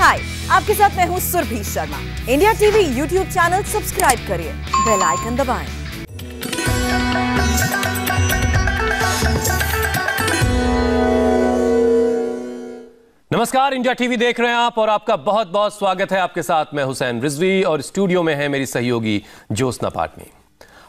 हाय, आपके साथ मैं हूँ Surabhi Sharma. India TV YouTube channel subscribe करिए, बेल आइकन दबाएं। नमस्कार, इंडिया टीवी देख रहे हैं आप और आपका बहुत बहुत स्वागत है। आपके साथ मैं हुसैन रिजवी और स्टूडियो में है मेरी सहयोगी ज्योत्सना पाटनी।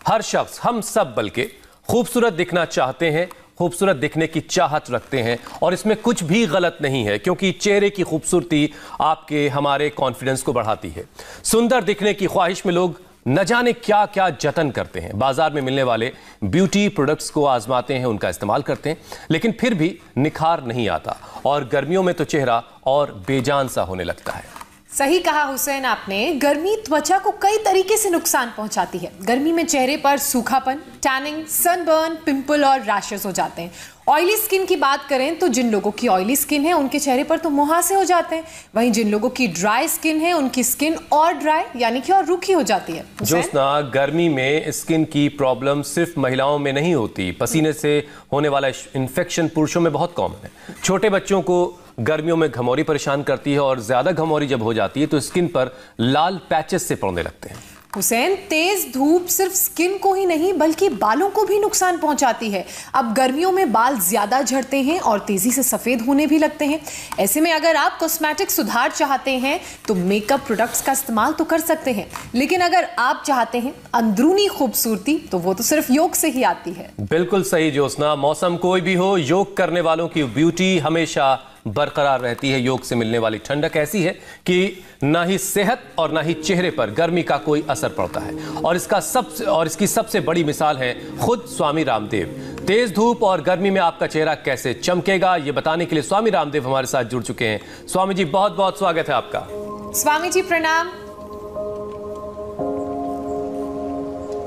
हर शख्स, हम सब बल्कि खूबसूरत दिखना चाहते हैं, खूबसूरत दिखने की चाहत रखते हैं और इसमें कुछ भी गलत नहीं है, क्योंकि चेहरे की खूबसूरती आपके हमारे कॉन्फिडेंस को बढ़ाती है। सुंदर दिखने की ख्वाहिश में लोग न जाने क्या क्या जतन करते हैं। बाजार में मिलने वाले ब्यूटी प्रोडक्ट्स को आजमाते हैं, उनका इस्तेमाल करते हैं, लेकिन फिर भी निखार नहीं आता और गर्मियों में तो चेहरा और बेजान सा होने लगता है। सही कहा हुसैन आपने। गर्मी त्वचा को कई तरीके से नुकसान पहुंचाती है। गर्मी में चेहरे पर सूखापन, टैनिंग, सनबर्न, पिंपल और रैशेस हो जाते हैं। ऑयली स्किन की बात करें तो जिन लोगों की ऑयली स्किन है उनके चेहरे पर तो मुहासे हो जाते हैं। वहीं जिन लोगों की ड्राई स्किन है उनकी स्किन और ड्राई यानी कि और रूखी हो जाती है। ज्योत्सना, गर्मी में स्किन की प्रॉब्लम सिर्फ महिलाओं में नहीं होती। पसीने से होने वाला इन्फेक्शन पुरुषों में बहुत कॉमन है। छोटे बच्चों को गर्मियों में घमौरी परेशान करती है और ज्यादा घमौरी जब हो जाती है तो स्किन पर लाल पैचेस से पड़ने लगते हैं। हुसैन, तेज धूप सिर्फ स्किन को ही नहीं बल्कि बालों को भी नुकसान पहुंचाती है। अब गर्मियों में बाल ज्यादा झड़ते हैं और तेजी से सफेद होने भी लगते हैं। ऐसे में अगर आप कॉस्मेटिक सुधार चाहते हैं तो मेकअप प्रोडक्ट्स का इस्तेमाल तो कर सकते हैं, लेकिन अगर आप चाहते हैं अंदरूनी खूबसूरती तो वो तो सिर्फ योग से ही आती है। बिल्कुल सही ज्योत्सना। मौसम कोई भी हो, योग करने वालों की ब्यूटी हमेशा बरकरार रहती है। योग से मिलने वाली ठंडक ऐसी है कि ना ही सेहत और ना ही चेहरे पर गर्मी का कोई असर पड़ता है और इसकी सबसे बड़ी मिसाल है खुद स्वामी रामदेव। तेज धूप और गर्मी में आपका चेहरा कैसे चमकेगा, ये बताने के लिए स्वामी रामदेव हमारे साथ जुड़ चुके हैं। स्वामी जी, बहुत बहुत स्वागत है आपका। स्वामी जी प्रणाम।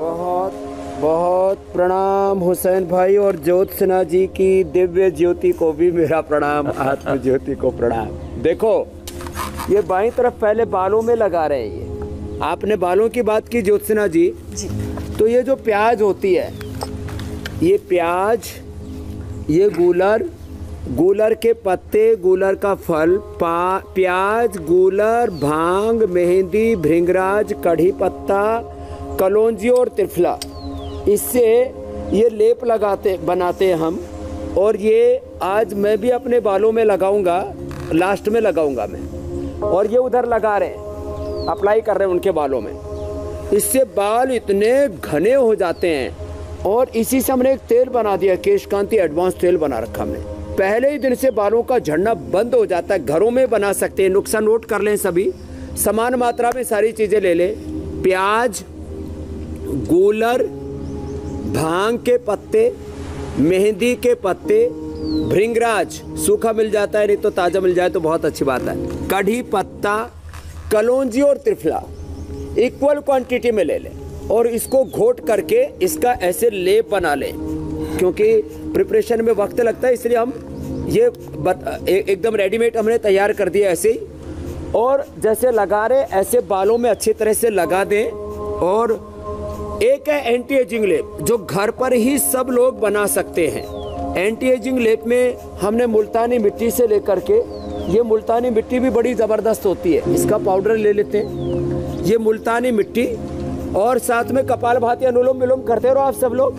बहुत बहुत प्रणाम हुसैन भाई, और ज्योत्सना जी की दिव्य ज्योति को भी मेरा प्रणाम, आत्म ज्योति को प्रणाम। देखो, ये बाईं तरफ पहले बालों में लगा रहे हैं। ये आपने बालों की बात की ज्योत्सना जी, तो ये जो प्याज होती है, ये प्याज, ये गूलर के पत्ते, गूलर का फल, प्याज, गूलर, भांग, मेहंदी, भृंगराज, कढ़ी पत्ता, कलौंजी और त्रिफला, इससे ये लेप बनाते हैं हम। और ये आज मैं भी अपने बालों में लगाऊंगा, लास्ट में लगाऊंगा मैं। और ये उधर लगा रहे हैं, अप्लाई कर रहे हैं उनके बालों में। इससे बाल इतने घने हो जाते हैं। और इसी से हमने एक तेल बना दिया, केश कांति एडवांस तेल बना रखा हमने। पहले ही दिन से बालों का झड़ना बंद हो जाता है। घरों में बना सकते हैं, नुस्खा नोट कर लें सभी, समान मात्रा में सारी चीज़ें ले लें। प्याज, गूलर, भांग के पत्ते, मेहंदी के पत्ते, भृंगराज सूखा मिल जाता है, नहीं तो ताज़ा मिल जाए तो बहुत अच्छी बात है, कढ़ी पत्ता, कलौंजी और त्रिफला इक्वल क्वांटिटी में ले लें और इसको घोट करके इसका ऐसे लेप बना लें। क्योंकि प्रिपरेशन में वक्त लगता है, इसलिए हम ये एकदम रेडीमेड हमने तैयार कर दिया ऐसे ही। और जैसे लगा रहे ऐसे बालों में अच्छी तरह से लगा दें। और एक है एंटी एजिंग लेप, जो घर पर ही सब लोग बना सकते हैं। एंटी एजिंग लेप में हमने मुल्तानी मिट्टी से लेकर के, ये मुल्तानी मिट्टी भी बड़ी ज़बरदस्त होती है, इसका पाउडर ले लेते हैं। ये मुल्तानी मिट्टी और साथ में कपालभाति, अनुलोम विलोम करते रहो आप सब लोग।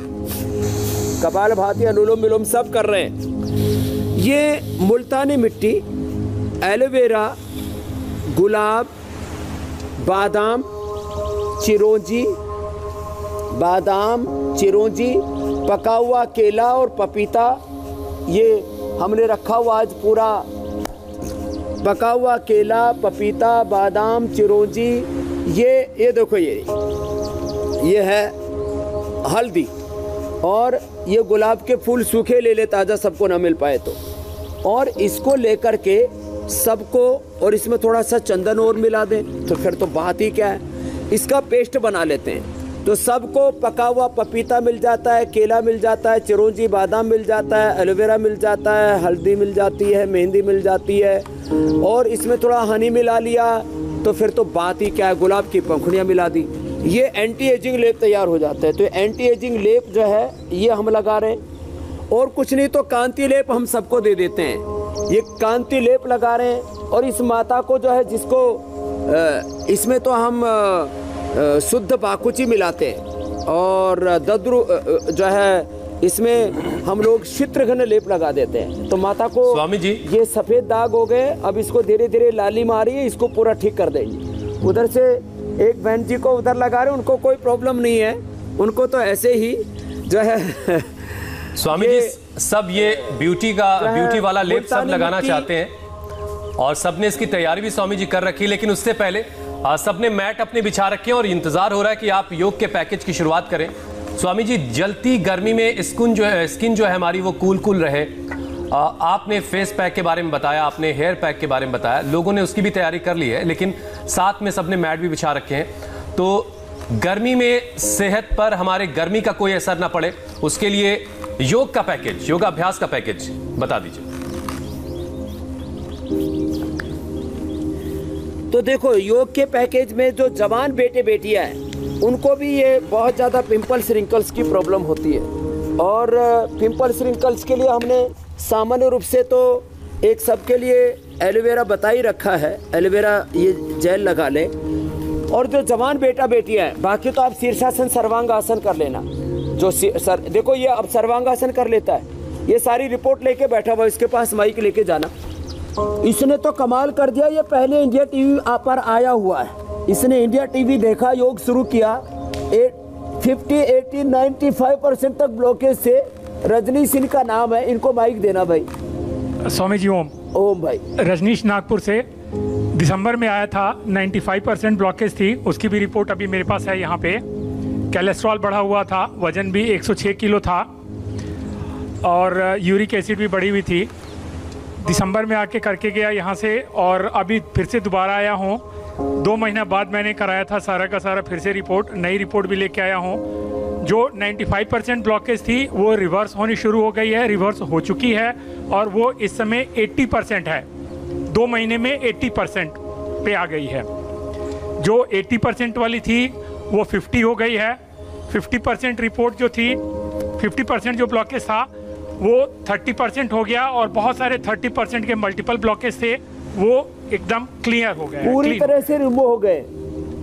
कपालभाति, अनुलोम विलोम सब कर रहे हैं। ये मुल्तानी मिट्टी, एलोवेरा, गुलाब, बादाम, चिरौंजी, पका हुआ केला और पपीता, ये हमने रखा हुआ आज पूरा। पका हुआ केला, पपीता, बादाम, चिरौंजी, ये देखो, ये है हल्दी। और ये गुलाब के फूल सूखे ले ले, ताज़ा सबको ना मिल पाए तो। और इसको लेकर के सबको, और इसमें थोड़ा सा चंदन और मिला दें तो फिर तो बात ही क्या है। इसका पेस्ट बना लेते हैं तो सबको पका हुआ पपीता मिल जाता है, केला मिल जाता है, चिरौंजी, बादाम मिल जाता है, एलोवेरा मिल जाता है, हल्दी मिल जाती है, मेहंदी मिल जाती है, और इसमें थोड़ा हनी मिला लिया तो फिर तो बात ही क्या है। गुलाब की पंखुड़ियाँ मिला दी, ये एंटी एजिंग लेप तैयार हो जाता है। तो एंटी एजिंग लेप जो है ये हम लगा रहे हैं। और कुछ नहीं तो कांति लेप हम सबको दे देते हैं। ये कांति लेप लगा रहे हैं और इस माता को जो है जिसको इसमें तो हम शुद्ध बाकुची मिलाते हैं और दद्रु जो है इसमें हम लोग चित्रघन लेप लगा देते हैं। तो माता को स्वामी जी ये सफेद दाग हो गए, अब इसको धीरे धीरे लाली मारी है, इसको पूरा ठीक कर देंगे। उधर से एक बहन जी को उधर लगा रहे, उनको कोई प्रॉब्लम नहीं है, उनको तो ऐसे ही जो है स्वामी जी सब ये ब्यूटी वाला लेप सब लगाना चाहते हैं और सबने इसकी तैयारी भी स्वामी जी कर रखी। लेकिन उससे पहले सबने मैट अपने बिछा रखे हैं और इंतजार हो रहा है कि आप योग के पैकेज की शुरुआत करें। स्वामी जी जलती गर्मी में स्किन जो है हमारी वो कूल रहे। आपने फेस पैक के बारे में बताया, आपने हेयर पैक के बारे में बताया, लोगों ने उसकी भी तैयारी कर ली है, लेकिन साथ में सबने मैट भी बिछा रखे हैं। तो गर्मी में सेहत पर हमारे गर्मी का कोई असर ना पड़े उसके लिए योग का पैकेज, योगाभ्यास का पैकेज बता दीजिए। तो देखो योग के पैकेज में जो जवान बेटे बेटियां हैं उनको भी ये बहुत ज़्यादा पिंपल्स रिंकल्स की प्रॉब्लम होती है और पिंपल्स रिंकल्स के लिए हमने सामान्य रूप से तो एक सबके लिए एलोवेरा बता ही रखा है, एलोवेरा ये जेल लगा लें। और जो जवान बेटा बेटियां हैं बाकी तो आप शीर्षासन सर्वांगासन कर लेना। जो देखो ये अब सर्वांगासन कर लेता है, ये सारी रिपोर्ट लेके बैठा हुआ, इसके पास माइक लेके जाना। इसने तो कमाल कर दिया, ये पहले इंडिया टीवी पर आया हुआ है, इसने इंडिया टीवी देखा, योग शुरू किया, 50, 80, 95% तक ब्लॉकेज से। रजनी सिंह का नाम है, इनको माइक देना भाई। स्वामी जी ओम भाई। रजनीश नागपुर से दिसंबर में आया था, 95% ब्लॉकेज थी, उसकी भी रिपोर्ट अभी मेरे पास है यहाँ पे। कोलेस्ट्रॉल बढ़ा हुआ था, वजन भी 106 किलो था और यूरिक एसिड भी बढ़ी हुई थी। दिसंबर में आके करके गया यहाँ से और अभी फिर से दोबारा आया हूँ। 2 महीना बाद मैंने कराया था सारा का सारा फिर से रिपोर्ट, नई रिपोर्ट भी लेके आया हूँ। जो 95% ब्लॉकेज थी वो रिवर्स होनी शुरू हो गई है, रिवर्स हो चुकी है और वो इस समय 80% है। 2 महीने में 80% पे आ गई है। जो 80% वाली थी वो 50 हो गई है। 50% रिपोर्ट जो थी, 50% जो ब्लॉकेज था वो 30% हो गया और बहुत सारे 30% के मल्टीपल ब्लॉकेज थे वो एकदम क्लियर हो गए, पूरी तरह से रिमूव हो गए।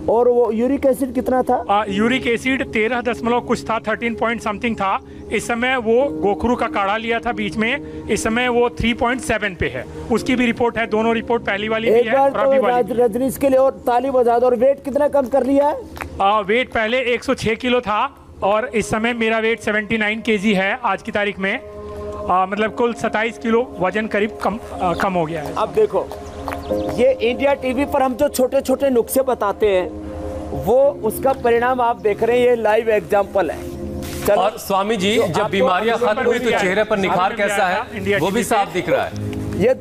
और वो यूरिक एसिड कितना था? यूरिक एसिड 13 दशमलव कुछ था, 13 पॉइंट समथिंग था। इस समय वो गोखरू का काढ़ा लिया था बीच में, इस समय वो 3.7 पे है। उसकी भी रिपोर्ट है, दोनों रिपोर्ट पहली वाली भी है और अभी वाली। रजनीश के लिए और ताली बजा दो। और वेट कितना कम कर लिया है? वेट पहले 106 किलो था और इस समय मेरा वेट 79 kg है आज की तारीख में। मतलब कुल 27 किलो वजन करीब कम हो गया है। अब देखो ये इंडिया टीवी पर हम जो छोटे छोटे नुस्खे बताते हैं वो उसका परिणाम आप देख रहे हैं, ये लाइव एग्जांपल है। और स्वामी जी जब बीमारियां खत्म हुई तो चेहरे पर निखार कैसा है वो भी साफ दिख रहा है। ये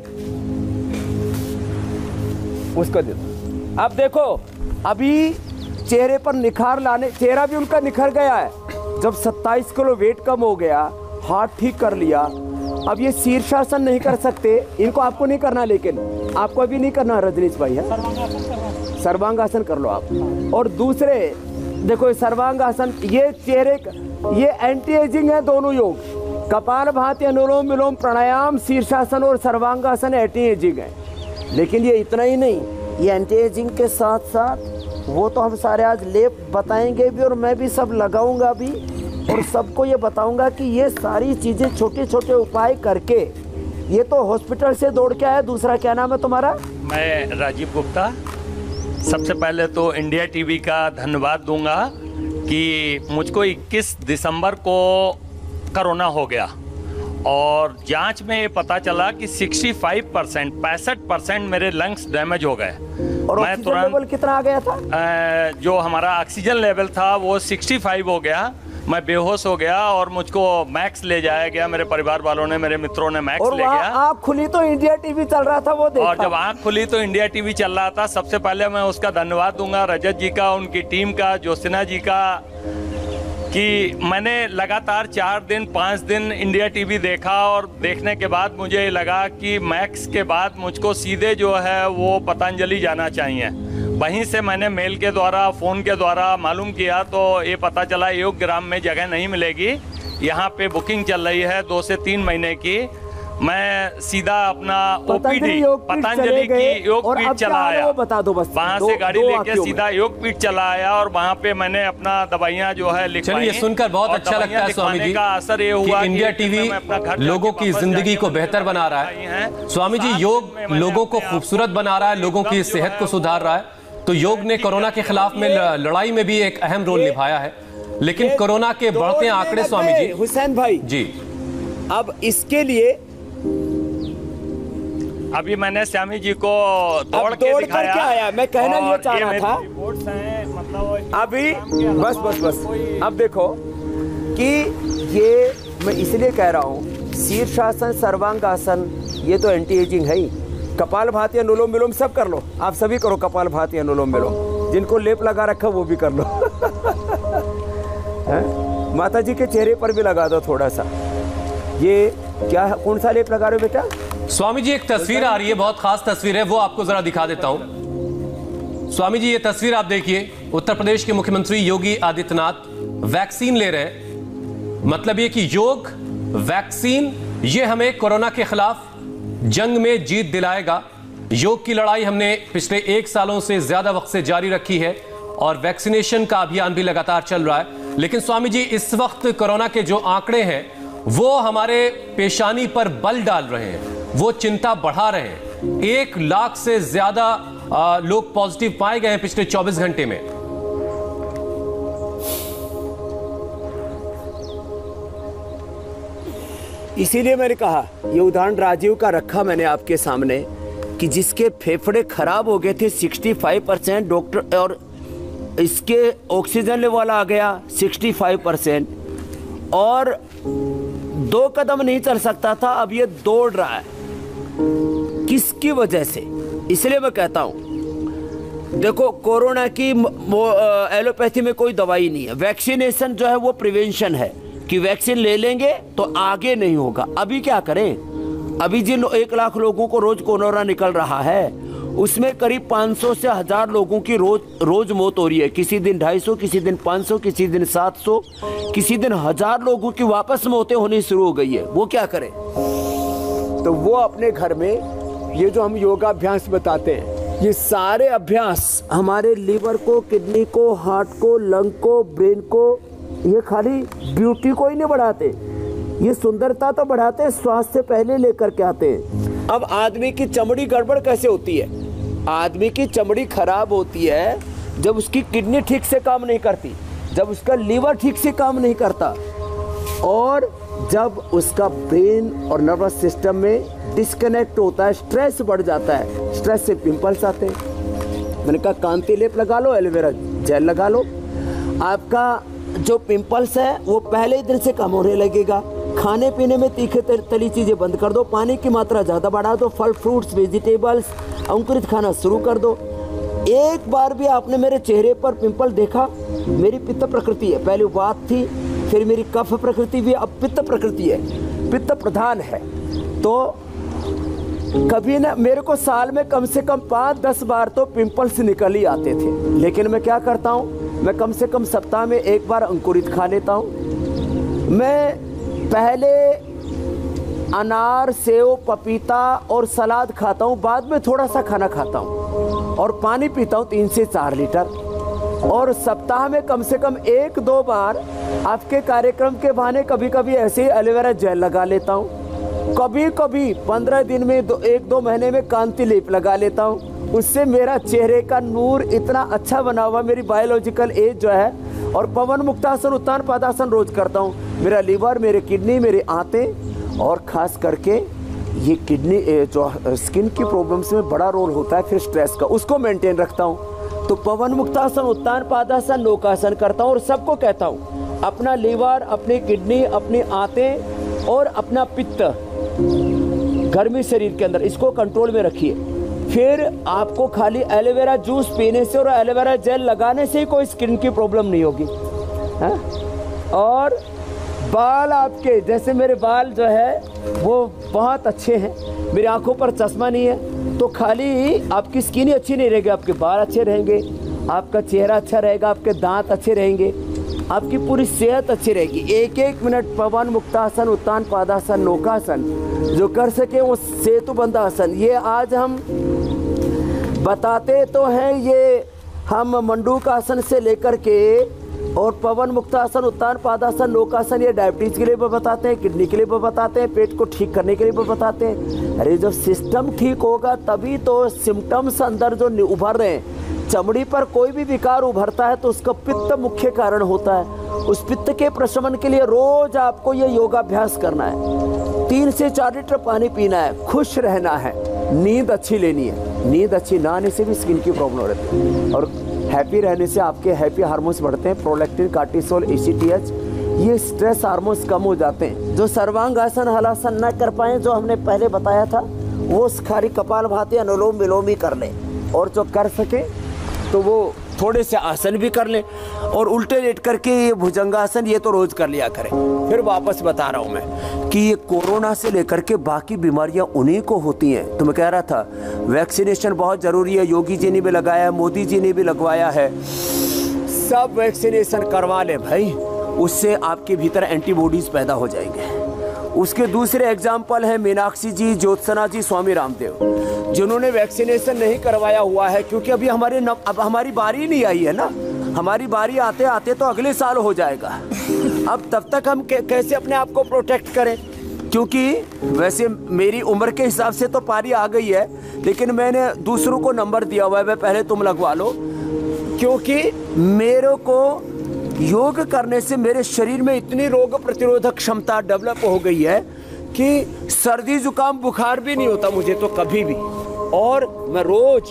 उसको दे। अब देखो अभी चेहरे पर निखार लाने, चेहरा भी उनका निखर गया है। जब 27 किलो वेट कम हो गया, हाथ ठीक कर लिया, अब ये शीर्षासन नहीं कर सकते, इनको आपको नहीं करना, लेकिन आपको अभी नहीं करना रजनीश भाई है, सर्वांगासन कर लो आप। और दूसरे देखो सर्वांगासन, ये चेहरे ये एंटी एजिंग है दोनों योग, कपालभाति, अनुलोम विलोम, प्राणायाम, शीर्षासन और सर्वांगासन एंटी एजिंग है। लेकिन ये इतना ही नहीं, ये एंटी एजिंग के साथ साथ वो तो हम सारे आज लेप बताएंगे भी और मैं भी सब लगाऊंगा भी और सबको ये बताऊंगा कि ये सारी चीज़ें छोटे छोटे उपाय करके, ये तो हॉस्पिटल से दौड़ के आया। दूसरा क्या नाम है तुम्हारा? मैं राजीव गुप्ता। सबसे पहले तो इंडिया टीवी का धन्यवाद दूंगा कि मुझको 21 दिसंबर को कोरोना हो गया और जांच में ये पता चला कि 65% मेरे लंग्स डैमेज हो गए। और मैं तुरंत लेवल कितना आ गया था? जो हमारा ऑक्सीजन लेवल था वो 65 हो गया। मैं बेहोश हो गया और मुझको मैक्स ले जाया गया, मेरे परिवार वालों ने, मेरे मित्रों ने मैक्स ले गया। आँख खुली तो इंडिया टीवी चल रहा था वो देखा। और जब आँख खुली तो इंडिया टीवी चल रहा था। सबसे पहले मैं उसका धन्यवाद दूंगा रजत जी का, उनकी टीम का, ज्योत्सना जी का, कि मैंने लगातार 4 दिन 5 दिन इंडिया टीवी देखा और देखने के बाद मुझे लगा कि मैक्स के बाद मुझको सीधे जो है वो पतंजलि जाना चाहिए। वहीं से मैंने मेल के द्वारा, फ़ोन के द्वारा मालूम किया तो ये पता चला योग ग्राम में जगह नहीं मिलेगी, यहाँ पे बुकिंग चल रही है 2 से 3 महीने की। मैं सीधा अपना पतंजलि ओपीडी पतंजलि की योग पीठ चला आया। बता दो बस, वहाँ से गाड़ी लेके सीधा योग पीठ चला आया और वहाँ पे मैंने अपना दवाइयाँ जो है लिखवाई। चलिए, सुनकर बहुत अच्छा लगता है स्वामी जी का असर ये हुआ कि इंडिया टीवी लोगों की जिंदगी को बेहतर बना रहा है। स्वामी जी, योग लोगों को खूबसूरत बना रहा है, लोगों की सेहत को सुधार रहा है। तो योग ने कोरोना के खिलाफ में लड़ाई में भी एक अहम रोल निभाया है। लेकिन कोरोना के बढ़ते आंकड़े स्वामी जी, हुसैन भाई जी, अब इसके लिए अभी मैंने श्यामी जी को दौड़ के दिखाया। आया, मैं कहना ये चाह रहा था मतलब अभी बस अब देखो कि ये मैं इसलिए कह रहा हूँ, शीर्षासन, सर्वांगासन, ये तो एंटी एजिंग है ही। कपालभाति, अनुलोम विलोम सब कर लो, आप सभी करो कपालभाति, अनुलोम विलोम। जिनको लेप लगा रखा वो भी कर लो। माता जी के चेहरे पर भी लगा दो थोड़ा सा। ये क्या, कौन सा लेप लगा रहे हो बेटा? स्वामी जी, एक तस्वीर आ रही है, बहुत खास तस्वीर है, वो आपको जरा दिखा देता हूं। स्वामी जी, ये तस्वीर आप देखिए, उत्तर प्रदेश के मुख्यमंत्री योगी आदित्यनाथ वैक्सीन ले रहे हैं। मतलब ये कि योग, वैक्सीन, ये हमें कोरोना के खिलाफ जंग में जीत दिलाएगा। योग की लड़ाई हमने पिछले 1 सालों से ज्यादा वक्त से जारी रखी है और वैक्सीनेशन का अभियान भी लगातार चल रहा है। लेकिन स्वामी जी, इस वक्त कोरोना के जो आंकड़े हैं वो हमारे पेशानी पर बल डाल रहे हैं, वो चिंता बढ़ा रहे हैं। 1 लाख से ज्यादा लोग पॉजिटिव पाए गए हैं पिछले 24 घंटे में। इसीलिए मैंने कहा, ये उदाहरण राजीव का रखा मैंने आपके सामने कि जिसके फेफड़े खराब हो गए थे 65% डॉक्टर, और इसके ऑक्सीजन लेवल आ गया 65%, और 2 कदम नहीं चल सकता था, अब ये दौड़ रहा है। किसकी वजह से? इसलिए मैं कहता हूं, देखो कोरोना की एलोपैथी में कोई दवाई नहीं है। वैक्सीनेशन जो है वो प्रिवेंशन है कि वैक्सीन ले लेंगे तो आगे नहीं होगा। अभी क्या करें? अभी जिन 1 लाख लोगों को रोज कोरोना निकल रहा है उसमें करीब 500 से 1000 लोगों की रोज मौत हो रही है। किसी दिन 250, किसी दिन 500, किसी दिन 700, किसी दिन 1000 लोगों की वापस मौतें होनी शुरू हो गई है। वो क्या करें? तो वो अपने घर में ये जो हम योगाभ्यास बताते हैं, ये सारे अभ्यास हमारे लीवर को, किडनी को, हार्ट को, लंग को, ब्रेन को, ये खाली ब्यूटी को ही नहीं बढ़ाते, ये सुंदरता तो बढ़ाते हैं, स्वास्थ्य से पहले लेकर के आते हैं। अब आदमी की चमड़ी गड़बड़ कैसे होती है? आदमी की चमड़ी खराब होती है जब उसकी किडनी ठीक से काम नहीं करती, जब उसका लीवर ठीक से काम नहीं करता, और जब उसका ब्रेन और नर्वस सिस्टम में डिस्कनेक्ट होता है, स्ट्रेस बढ़ जाता है। स्ट्रेस से पिंपल्स आते हैं। मैंने कहा कांति लेप लगा लो, एलोवेरा जेल लगा लो, आपका जो पिंपल्स है वो पहले ही दिन से कम होने लगेगा। खाने पीने में तीखे तली चीज़ें बंद कर दो, पानी की मात्रा ज़्यादा बढ़ा दो, फल फ्रूट्स वेजिटेबल्स अंकुरित खाना शुरू कर दो। एक बार भी आपने मेरे चेहरे पर पिंपल देखा? मेरी पित्त प्रकृति है, पहले वात थी, फिर मेरी कफ प्रकृति भी, अब पित्त प्रकृति है, पित्त प्रधान है। तो कभी ना मेरे को साल में कम से कम 5-10 बार तो पिंपल्स निकल ही आते थे। लेकिन मैं क्या करता हूँ, मैं कम से कम सप्ताह में 1 बार अंकुरित खा लेता हूँ। मैं पहले अनार, सेव, पपीता और सलाद खाता हूँ, बाद में थोड़ा सा खाना खाता हूँ, और पानी पीता हूँ 3 से 4 लीटर। और सप्ताह में कम से कम 1-2 बार आपके कार्यक्रम के बहाने कभी कभी ऐसे ही एलोवेरा जेल लगा लेता हूँ। कभी कभी 15 दिन में 1-2 महीने में कांति लेप लगा लेता हूँ। उससे मेरा चेहरे का नूर इतना अच्छा बना हुआ, मेरी बायोलॉजिकल एज जो है, और पवन मुक्तासन, उत्तान पादासन रोज करता हूँ। मेरा लीवर, मेरे किडनी, मेरे आंतें, और खास करके ये किडनी जो स्किन की प्रॉब्लम्स में बड़ा रोल होता है फिर स्ट्रेस का, उसको मेंटेन रखता हूँ। तो पवन मुक्तासन, उत्तान पादासन, नौकासन करता हूँ, और सबको कहता हूँ अपना लीवर, अपनी किडनी, अपनी आंतें और अपना पित्त, गर्मी शरीर के अंदर, इसको कंट्रोल में रखिए। फिर आपको खाली एलोवेरा जूस पीने से और एलोवेरा जेल लगाने से ही कोई स्किन की प्रॉब्लम नहीं होगी, है? और बाल आपके, जैसे मेरे बाल जो है वो बहुत अच्छे हैं, मेरी आंखों पर चश्मा नहीं है, तो खाली आपकी स्किन ही अच्छी नहीं रहेगी, आपके बाल अच्छे रहेंगे, आपका चेहरा अच्छा रहेगा, आपके दांत अच्छे रहेंगे। आपकी पूरी सेहत अच्छी रहेगी। एक एक मिनट पवन मुक्तासन, उत्तान पादासन, नौकासन जो कर सके वो सेतुबंध आसन, ये आज हम बताते तो हैं। ये हम मंडूकासन से लेकर के और पवन मुक्तासन, उत्तान पादासन, नौकासन ये डायबिटीज के लिए भी बताते हैं, किडनी के लिए भी बताते हैं, पेट को ठीक करने के लिए भी बताते हैं। अरे जब सिस्टम ठीक होगा तभी तो सिम्टम्स अंदर जो उभर रहे हैं, चमड़ी पर कोई भी विकार उभरता है तो उसका पित्त मुख्य कारण होता है। उस पित्त के प्रशमन के लिए रोज आपको ये योगाभ्यास करना है। 3 से 4 लीटर पानी पीना है, खुश रहना है, नींद अच्छी लेनी है। नींद अच्छी ना आने से भी स्किन की प्रॉब्लम रहती है, और हैप्पी रहने से आपके हैप्पी हार्मोन्स बढ़ते हैं, प्रोलैक्टिन, कार्टिसोल, ACTH, ये स्ट्रेस हार्मोन्स कम हो जाते हैं। जो सर्वांगासन हलासन न कर पाए, जो हमने पहले बताया था, वो खाली कपालभाति, अनुलोम विलोम ही कर लें, और जो कर सके तो वो थोड़े से आसन भी कर लें, और उल्टे लेट करके ये भुजंगासन ये तो रोज कर लिया करें। फिर वापस बता रहा हूँ मैं कि ये कोरोना से लेकर के बाकी बीमारियां उन्हीं को होती हैं। तो मैं कह रहा था वैक्सीनेशन बहुत ज़रूरी है, योगी जी ने भी लगाया है, मोदी जी ने भी लगवाया है, सब वैक्सीनेशन करवा लें भाई, उससे आपके भीतर एंटीबॉडीज़ पैदा हो जाएंगे। उसके दूसरे एग्जाम्पल हैं मीनाक्षी जी, ज्योत्सना जी, स्वामी रामदेव, जिन्होंने वैक्सीनेशन नहीं करवाया हुआ है, क्योंकि अभी अब हमारी बारी नहीं आई है ना। हमारी बारी आते आते तो अगले साल हो जाएगा। अब तब तक हम कैसे अपने आप को प्रोटेक्ट करें, क्योंकि वैसे मेरी उम्र के हिसाब से तो पारी आ गई है, लेकिन मैंने दूसरों को नंबर दिया हुआ है, पहले तुम लगवा लो, क्योंकि मेरे को योग करने से मेरे शरीर में इतनी रोग प्रतिरोधक क्षमता डेवलप हो गई है कि सर्दी जुकाम बुखार भी नहीं होता मुझे तो कभी भी। और मैं रोज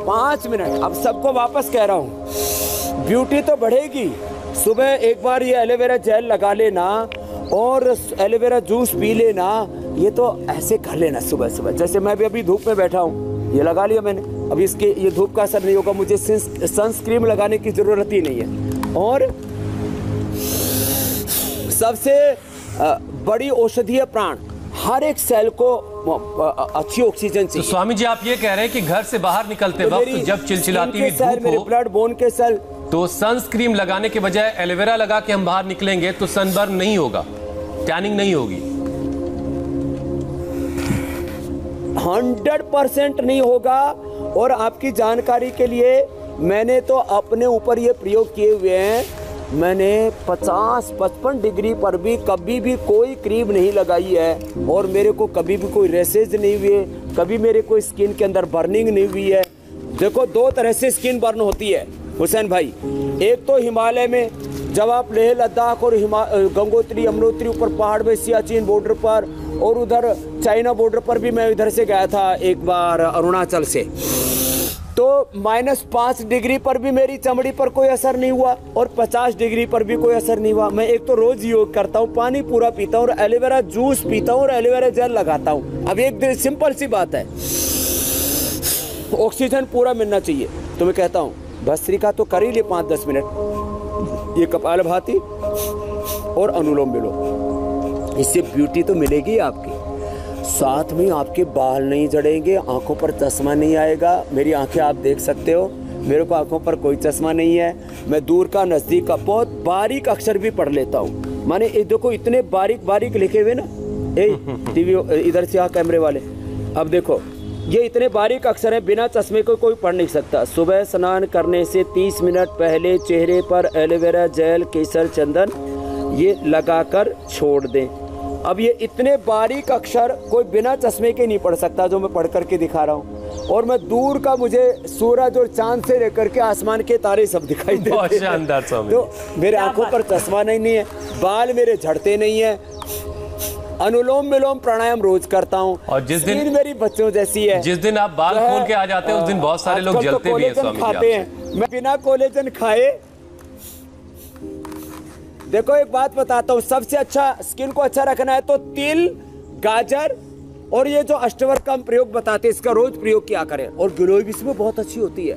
5 मिनट, अब सबको वापस कह रहा हूँ, ब्यूटी तो बढ़ेगी। सुबह एक बार ये एलोवेरा जेल लगा लेना और एलोवेरा जूस पी लेना, ये तो ऐसे कर लेना सुबह सुबह। जैसे मैं भी अभी धूप में बैठा हूँ, ये लगा लिया मैंने, अब इसके ये धूप का असर नहीं होगा, मुझे सनस्क्रीन लगाने की ज़रूरत ही नहीं है। और सबसे बड़ी औषधीय प्राण, हर एक सेल को अच्छी ऑक्सीजन चाहिए। तो स्वामी जी आप ये कह रहे हैं कि घर से बाहर निकलते वक्त जब चिलचिलाती हुई धूप हो, ब्लड बोन के सेल, तो सनस्क्रीन लगाने के बजाय एलोवेरा लगा के हम बाहर निकलेंगे तो सनबर्न नहीं होगा, टैनिंग नहीं होगी। 100% नहीं होगा। और आपकी जानकारी के लिए मैंने तो अपने ऊपर ये प्रयोग किए हुए हैं। मैंने 50-55 डिग्री पर भी कभी भी कोई क्रीम नहीं लगाई है, और मेरे को कभी भी कोई रैसेज नहीं हुए, कभी मेरे को स्किन के अंदर बर्निंग नहीं हुई है। देखो 2 तरह से स्किन बर्न होती है हुसैन भाई। एक तो हिमालय में, जब आप लेह लद्दाख और गंगोत्री, यमुनोत्री ऊपर पहाड़ में, सियाचिन बॉर्डर पर, और उधर चाइना बॉर्डर पर भी मैं इधर से गया था एक बार अरुणाचल से, तो -5 डिग्री पर भी मेरी चमड़ी पर कोई असर नहीं हुआ, और 50 डिग्री पर भी कोई असर नहीं हुआ। मैं एक तो रोज योग करता हूँ, पानी पूरा पीता हूँ, और एलोवेरा जूस पीता हूँ, और एलोवेरा जेल लगाता हूँ। अब एक सिंपल सी बात है, ऑक्सीजन पूरा मिलना चाहिए। तो मैं कहता हूँ भस्त्रिका तो कर ही ले 5-10 मिनट, ये कपालभाति और अनुलोम विलोम, इससे ब्यूटी तो मिलेगी आपकी, साथ में आपके बाल नहीं झड़ेंगे, आंखों पर चश्मा नहीं आएगा। मेरी आंखें आप देख सकते हो, मेरे को आंखों पर कोई चश्मा नहीं है। मैं दूर का नज़दीक का बहुत बारीक अक्षर भी पढ़ लेता हूँ। माने ये देखो इतने बारीक बारीक लिखे हुए ना, टीवी इधर से आ कैमरे वाले, अब देखो ये इतने बारीक अक्षर हैं, बिना चश्मे को कोई पढ़ नहीं सकता। सुबह स्नान करने से 30 मिनट पहले चेहरे पर एलोवेरा जेल, केसर, चंदन ये लगाकर छोड़ दें। अब ये इतने बारीक अक्षर कोई बिना चश्मे के नहीं पढ़ सकता, जो मैं पढ़ करके दिखा रहा हूँ। और मैं दूर का, मुझे सूरज और चांद से लेकर के आसमान के तारे सब दिखाई देते हैं। तो मेरे आंखों पर चश्मा नहीं है, बाल मेरे झड़ते नहीं है, अनुलोम विलोम प्राणायाम रोज करता हूँ, और जिस दिन मेरी बच्चों जैसी है, जिस दिन आप बाल खोल के आ जाते हैं उस दिन बहुत सारे लोग जलते भी हैं स्वामी खाते हैं। मैं बिना कोलेजन खाए, देखो एक बात बताता हूँ, सबसे अच्छा स्किन को अच्छा रखना है तो तिल, गाजर और ये जो अष्टवर्ग का हम प्रयोग बताते हैं, इसका रोज प्रयोग किया करें। और गिलोय भी इसमें बहुत अच्छी होती है।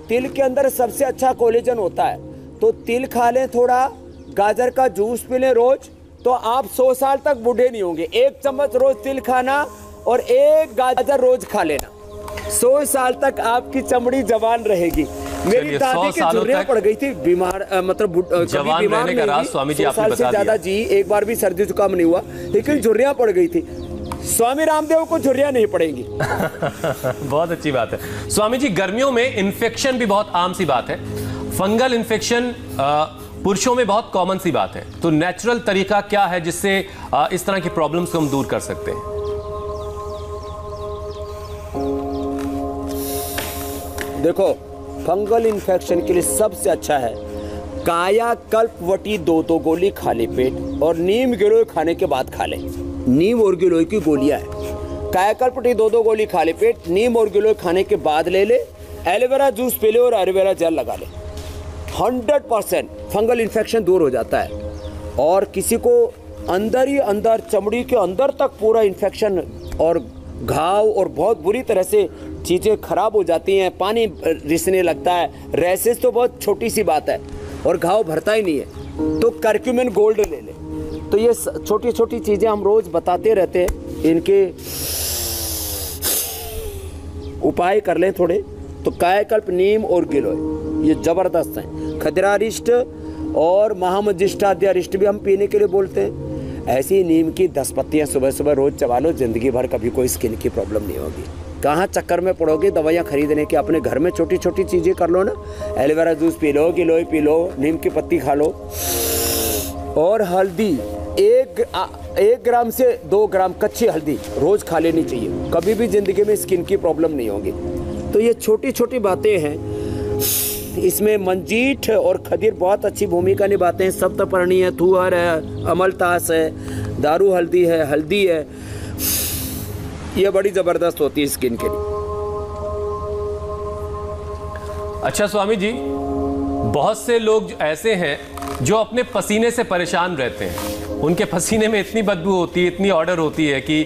तिल के अंदर सबसे अच्छा कोलेजन होता है, तो तिल खा लें थोड़ा, गाजर का जूस पी लें रोज, तो आप 100 साल तक बूढ़े नहीं होंगे। 1 चम्मच रोज तिल खाना और 1 गाजर रोज खा लेना, 100 साल तक आपकी चमड़ी जवान रहेगी। मेरी दादी की झुर्रियां पड़ गई थी, बीमार मतलब जवान रहने का राज स्वामी जी आपने बता दिया। जी एक बार भी सर्दी जुकाम नहीं हुआ, लेकिन झुर्रियां पड़ गई थी। स्वामी रामदेव को झुर्रियां नहीं पड़ेंगी। बहुत अच्छी बात है स्वामी जी। गर्मियों में इन्फेक्शन भी बहुत आम सी बात है। फंगल इन्फेक्शन पुरुषों में बहुत कॉमन सी बात है, तो नेचुरल तरीका क्या है जिससे इस तरह की प्रॉब्लम्स को हम दूर कर सकते हैं? देखो, फंगल इन्फेक्शन के लिए सबसे अच्छा है कायाकल्पवटी 2 गोली खाली पेट और नीम गिलोय खाने के बाद खा ले। नीम और गिलोय की गोलियां है। कायाकल्पवटी 2 गोली खाली पेट, नीम और गिलोय खाने के बाद ले ले। एलोवेरा जूस पी ले और एलोवेरा जेल लगा ले। 100% फंगल इन्फेक्शन दूर हो जाता है। और किसी को अंदर ही अंदर चमड़ी के अंदर तक पूरा इन्फेक्शन और घाव और बहुत बुरी तरह से चीज़ें खराब हो जाती हैं, पानी रिसने लगता है, रैसेस तो बहुत छोटी सी बात है और घाव भरता ही नहीं है, तो करक्यूमिन गोल्ड ले ले। तो ये छोटी छोटी चीज़ें हम रोज़ बताते रहते हैं, इनके उपाय कर लें थोड़े तो कायाकल्प, नीम और गिलोय ये ज़बरदस्त हैं। खदिरारिष्ट और महामजिष्टाद्यारिष्ट भी हम पीने के लिए बोलते हैं। ऐसी नीम की 10 पत्तियाँ सुबह सुबह रोज़ चबा लो, ज़िंदगी भर कभी कोई स्किन की प्रॉब्लम नहीं होगी। कहाँ चक्कर में पड़ोगे दवाइयाँ खरीदने के, अपने घर में छोटी छोटी चीज़ें कर लो ना। एलोवेरा जूस पी लो, गिलोय पी लो, नीम की पत्ती खा लो। और हल्दी 1 ग्राम से 2 ग्राम कच्ची हल्दी रोज़ खा लेनी चाहिए। कभी भी ज़िंदगी में स्किन की प्रॉब्लम नहीं होगी। तो ये छोटी छोटी बातें हैं, इसमें मंजीठ और खदीर बहुत अच्छी भूमिका निभाते हैं। सप्तपर्णी है, थुअर है, अमलतास है, दारू हल्दी है, ये बड़ी ज़बरदस्त होती है स्किन के लिए। अच्छा स्वामी जी, बहुत से लोग ऐसे हैं जो अपने पसीने से परेशान रहते हैं। उनके पसीने में इतनी बदबू होती है, इतनी ऑर्डर होती है कि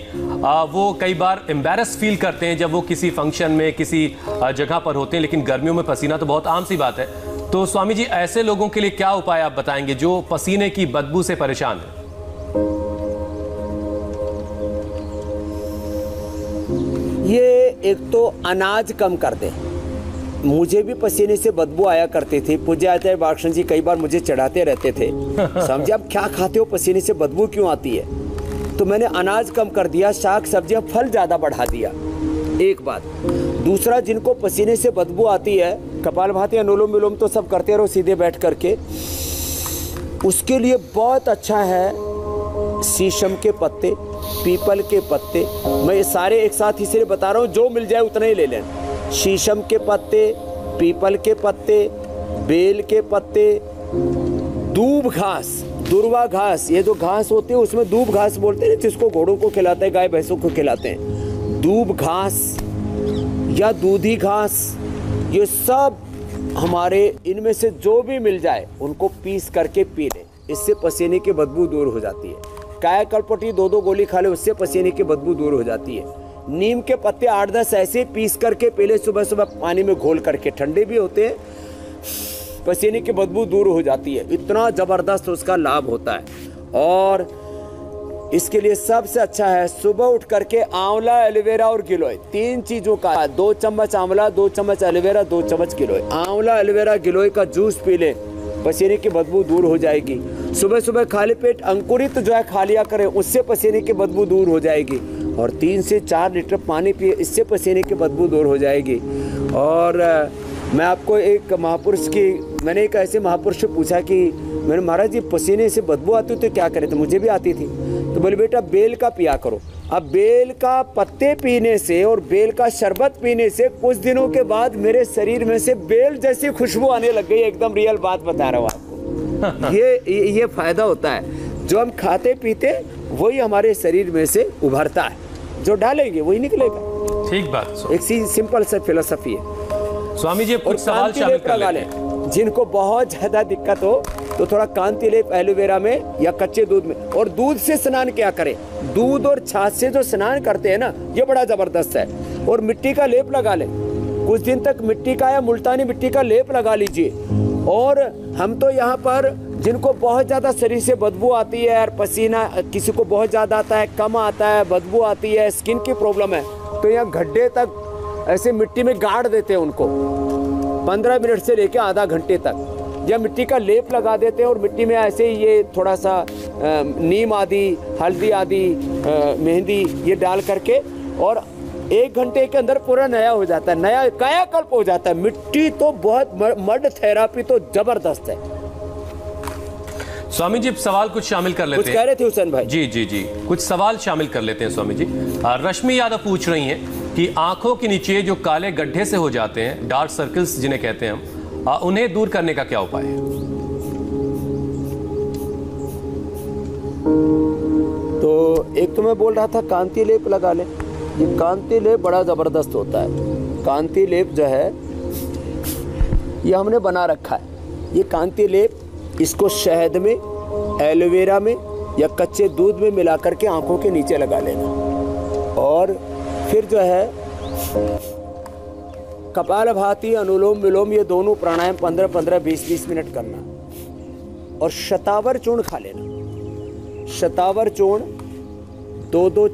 वो कई बार एम्बैरस फील करते हैं जब वो किसी फंक्शन में किसी जगह पर होते हैं। लेकिन गर्मियों में पसीना तो बहुत आम सी बात है। तो स्वामी जी, ऐसे लोगों के लिए क्या उपाय आप बताएंगे जो पसीने की बदबू से परेशान हैं? ये एक तो अनाज कम कर दे। मुझे भी पसीने से बदबू आया करती थी। पूज्य आचार्य बालकृष्ण जी कई बार मुझे चढ़ाते रहते थे, समझे आप क्या खाते हो, पसीने से बदबू क्यों आती है? तो मैंने अनाज कम कर दिया, शाक सब्जियां फल ज़्यादा बढ़ा दिया, एक बात। दूसरा, जिनको पसीने से बदबू आती है, कपालभाति अनुलोम विलोम तो सब करते रहो सीधे बैठ करके। उसके लिए बहुत अच्छा है शीशम के पत्ते, पीपल के पत्ते। मैं ये सारे एक साथ इसलिए बता रहा हूँ, जो मिल जाए उतना ही ले लें। शीशम के पत्ते, पीपल के पत्ते, बेल के पत्ते, दूब घास, दुर्वा घास, ये जो घास होती है उसमें दूब घास बोलते हैं, जिसको घोड़ों को खिलाते हैं, गाय भैंसों को खिलाते हैं। दूब घास या दूधी घास, ये सब हमारे इनमें से जो भी मिल जाए उनको पीस करके पी लें, इससे पसीने की बदबू दूर हो जाती है। कायाकल्पवटी 2 गोली खा ले, उससे पसीने की बदबू दूर हो जाती है। नीम के पत्ते 8-10 ऐसे पीस करके पहले सुबह सुबह पानी में घोल करके, ठंडे भी होते हैं, पसीने की बदबू दूर हो जाती है। इतना ज़बरदस्त उसका लाभ होता है। और इसके लिए सबसे अच्छा है सुबह उठ करके आंवला, एलोवेरा और गिलोय, 3 चीज़ों का 2 चम्मच आंवला, 2 चम्मच एलोवेरा, 2 चम्मच गिलोय। आंवला, एलोवेरा, गिलोय का जूस पी ले, पसीने की बदबू दूर हो जाएगी। सुबह सुबह खाली पेट अंकुरित जो है खा लिया करें, उससे पसीने की बदबू दूर हो जाएगी। और 3 से 4 लीटर पानी पिए, इससे पसीने की बदबू दूर हो जाएगी। और मैं आपको एक महापुरुष की, मैंने एक ऐसे महापुरुष से पूछा कि मैंने, महाराज जी पसीने से बदबू आती तो क्या करें? तो मुझे भी आती थी। तो बोले बेटा बेल का पिया करो। अब बेल का पत्ते पीने से और बेल का शरबत पीने से कुछ दिनों के बाद मेरे शरीर में से बेल जैसी खुशबू आने लग गई। एकदम रियल बात बता रहा हूँ आपको। ये फायदा होता है, जो हम खाते पीते वही हमारे शरीर में से उभरता है, जो डालेंगे वही निकलेगा। ठीक बात। एक सिंपल सा फिलोसफी है। स्वामी जी कुछ सवाल शामिल कर लेते हैं। जिनको बहुत ज्यादा दिक्कत हो तो थोड़ा कांति लेप एलोवेरा में या कच्चे दूध में, और दूध से स्नान क्या करें, दूध और छाछ से जो स्नान करते हैं ना, ये बड़ा जबरदस्त है। और मिट्टी का लेप लगा लें, कुछ दिन तक मिट्टी का या मुल्तानी मिट्टी का लेप लगा लीजिए। और हम तो यहाँ पर जिनको बहुत ज़्यादा शरीर से बदबू आती है और पसीना किसी को बहुत ज़्यादा आता है, कम आता है, बदबू आती है, स्किन की प्रॉब्लम है, तो यहाँ गड्ढे तक ऐसे मिट्टी में गाड़ देते हैं उनको। 15 मिनट से लेकर आधा घंटे तक या मिट्टी का लेप लगा देते हैं और मिट्टी में ऐसे ही ये थोड़ा सा नीम आदि, हल्दी आदि, मेहंदी ये डाल करके और 1 घंटे के अंदर पूरा नया हो जाता है, नया कायाकल्प हो जाता है। मिट्टी तो बहुत, मड थेरापी तो जबरदस्त है। स्वामी जी सवाल कुछ शामिल कर लेते हैं। कुछ कह रहे थे हुसैन भाई? जी जी जी, कुछ सवाल शामिल कर लेते हैं स्वामी जी। रश्मि यादव पूछ रही हैं कि आंखों के नीचे जो काले गड्ढे से हो जाते हैं, डार्क सर्कल्स जिन्हें कहते हैं हम, उन्हें दूर करने का क्या उपाय है? तो एक तो मैं बोल रहा था कांति लेप लगा ले। ये कांति लेप बड़ा ज़बरदस्त होता है। कांति लेप जो है ये हमने बना रखा है। ये कांति लेप इसको शहद में, एलोवेरा में या कच्चे दूध में मिला करके आंखों के नीचे लगा लेना और फिर जो है कपालभाति, अनुलोम विलोम ये दोनों प्राणायाम 15-15, 20-20 मिनट करना और शतावर चूर्ण खा लेना। शतावर चूर्ण 2-2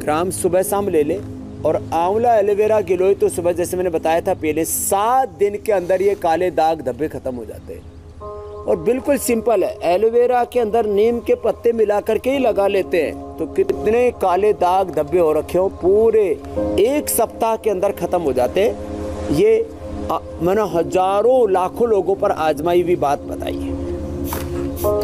ग्राम सुबह शाम ले ले और आंवला, एलोवेरा, गिलोय तो सुबह, जैसे मैंने बताया था पहले, 7 दिन के अंदर ये काले दाग धब्बे खत्म हो जाते हैं। और बिल्कुल सिंपल है, एलोवेरा के अंदर नीम के पत्ते मिला करके ही लगा लेते हैं तो कितने काले दाग धब्बे हो रखे हो पूरे 1 सप्ताह के अंदर खत्म हो जाते हैं। ये मैंने हजारों लाखों लोगों पर आजमाई हुई बात बताई है।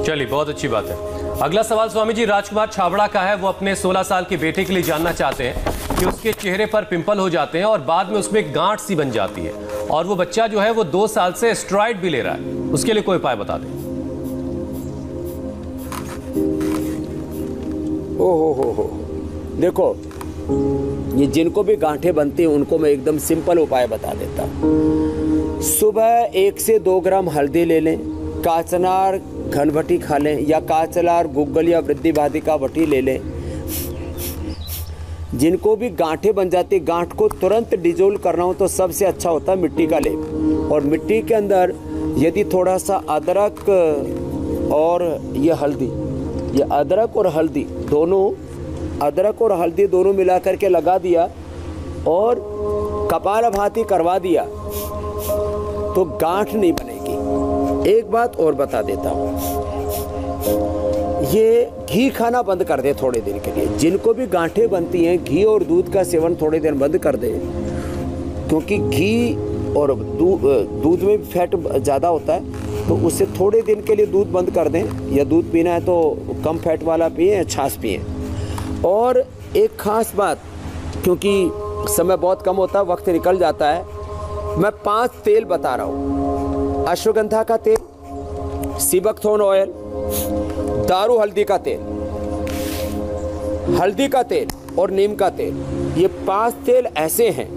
चलिए, बहुत अच्छी बात है। अगला सवाल स्वामी जी राजकुमार छाबड़ा का है। वो अपने 16 साल के बेटे के लिए जानना चाहते हैं कि उसके चेहरे पर पिंपल हो जाते हैं और बाद में उसमें गांठ सी बन जाती है और वो बच्चा जो है वो 2 साल से स्टेरॉइड भी ले रहा है। उसके लिए कोई उपाय बता दें। हो देखो, ये जिनको भी गांठें बनती हैं उनको मैं एकदम सिंपल उपाय बता देता हूँ। सुबह 1 से 2 ग्राम हल्दी ले लें, काचनार घनवटी खा लें या काचनार गुग्गल या वृद्धिबाधिका वटी ले लें। जिनको भी गांठें बन जाती, गांठ को तुरंत डिजोल्व करना हो तो सबसे अच्छा होता है मिट्टी का लेप। और मिट्टी के अंदर यदि थोड़ा सा अदरक और ये हल्दी, ये अदरक और हल्दी दोनों मिला करके लगा दिया और कपालभाति करवा दिया तो गांठ नहीं बनेगी। एक बात और बता देता हूँ, ये घी खाना बंद कर दे थोड़े दिन के लिए। जिनको भी गांठें बनती हैं, घी और दूध का सेवन थोड़े दिन बंद कर दे, क्योंकि घी और दूध में फैट ज़्यादा होता है तो उससे थोड़े दिन के लिए दूध बंद कर दें, या दूध पीना है तो कम फैट वाला पिए या छाछ पिए। और एक ख़ास बात, क्योंकि समय बहुत कम होता है, वक्त निकल जाता है, मैं 5 तेल बता रहा हूँ। अश्वगंधा का तेल, सीबकथोर्न ऑयल, दारू हल्दी का तेल, हल्दी का तेल और नीम का तेल। ये 5 तेल ऐसे हैं,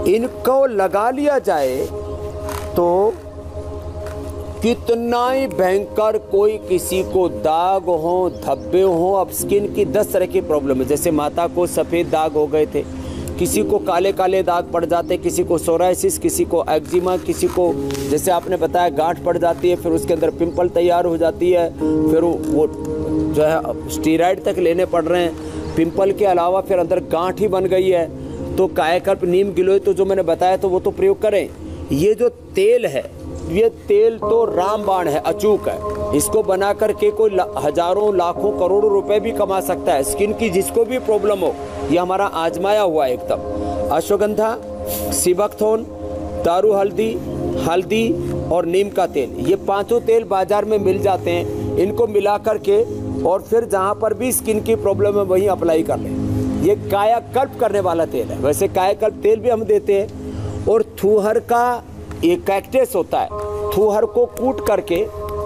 इनको लगा लिया जाए तो कितना ही भयंकर, कोई किसी को दाग हो, धब्बे हो, अब स्किन की 10 तरह की प्रॉब्लम है। जैसे माता को सफ़ेद दाग हो गए थे, किसी को काले काले दाग पड़ जाते, किसी को सोराइसिस, किसी को एक्जिमा, किसी को जैसे आपने बताया गांठ पड़ जाती है, फिर उसके अंदर पिंपल तैयार हो जाती है, फिर वो जो है स्टेरॉइड तक लेने पड़ रहे हैं। पिंपल के अलावा फिर अंदर गांठ ही बन गई है तो कायाकल्प, नीम, गिलोय तो जो मैंने बताया तो वो तो प्रयोग करें। ये जो तेल है, ये तेल तो रामबाण है, अचूक है। इसको बना करके कोई हजारों, लाखों, करोड़ों रुपए भी कमा सकता है। स्किन की जिसको भी प्रॉब्लम हो, ये हमारा आजमाया हुआ है एकदम। अश्वगंधा, सीबकथोर्न, दारू हल्दी और नीम का तेल, ये 5 तेल बाजार में मिल जाते हैं। इनको मिला करके और फिर जहाँ पर भी स्किन की प्रॉब्लम है वहीं अप्लाई कर लें। ये कायाकल्प करने वाला तेल है। वैसे कायाकल्प तेल भी हम देते हैं। और थूहर का एक कैक्टस होता है, थूहर को कूट करके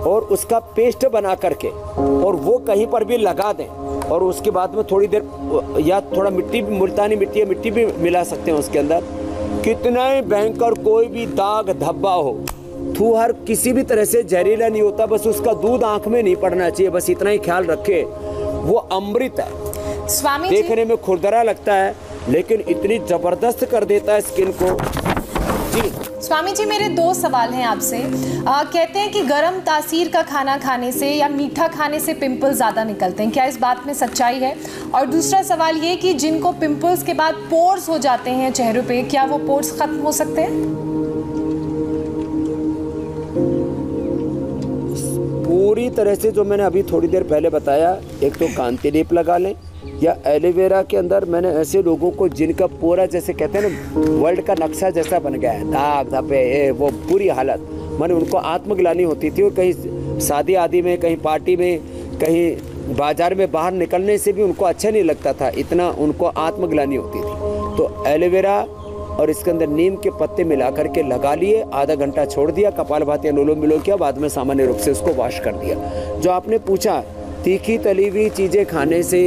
और उसका पेस्ट बना करके और वो कहीं पर भी लगा दें और उसके बाद में थोड़ी देर या थोड़ा मिट्टी भी, मुल्तानी मिट्टी या मिट्टी भी मिला सकते हैं उसके अंदर। कितना ही भयंकर कोई भी दाग धब्बा हो, थूहर किसी भी तरह से जहरीला नहीं होता, बस उसका दूध आंख में नहीं पड़ना चाहिए, बस इतना ही ख्याल रखे। वो अमृत है। स्वामी देखने में खुरदरा लगता है लेकिन इतनी जबरदस्त कर देता है स्किन को। जी स्वामी जी, मेरे 2 सवाल हैं आपसे। कहते हैं कि गर्म तासीर का खाना खाने से या मीठा खाने से पिंपल ज़्यादा निकलते हैं, क्या इस बात में सच्चाई है? और दूसरा सवाल ये कि जिनको पिंपल्स के बाद पोर्स हो जाते हैं चेहरे पे, क्या वो पोर्स खत्म हो सकते हैं? पूरी तरह से जो मैंने अभी थोड़ी देर पहले बताया, एक तो कांति लेप लगा लें, या एलोवेरा के अंदर मैंने ऐसे लोगों को जिनका पूरा जैसे कहते हैं ना वर्ल्ड का नक्शा जैसा बन गया है, दाग धब्बे, वो बुरी हालत, मैंने उनको आत्मग्लानि होती थी। और कहीं शादी आदि में, कहीं पार्टी में, कहीं बाजार में बाहर निकलने से भी उनको अच्छा नहीं लगता था, इतना उनको आत्मग्लानि होती थी। तो एलोवेरा और इसके अंदर नीम के पत्ते मिला करके लगा लिए, आधा घंटा छोड़ दिया, कपालभाति अनुलोम विलोम किया, बाद में सामान्य रूप से उसको वॉश कर दिया। जो आपने पूछा, तीखी तली हुई चीज़ें खाने से,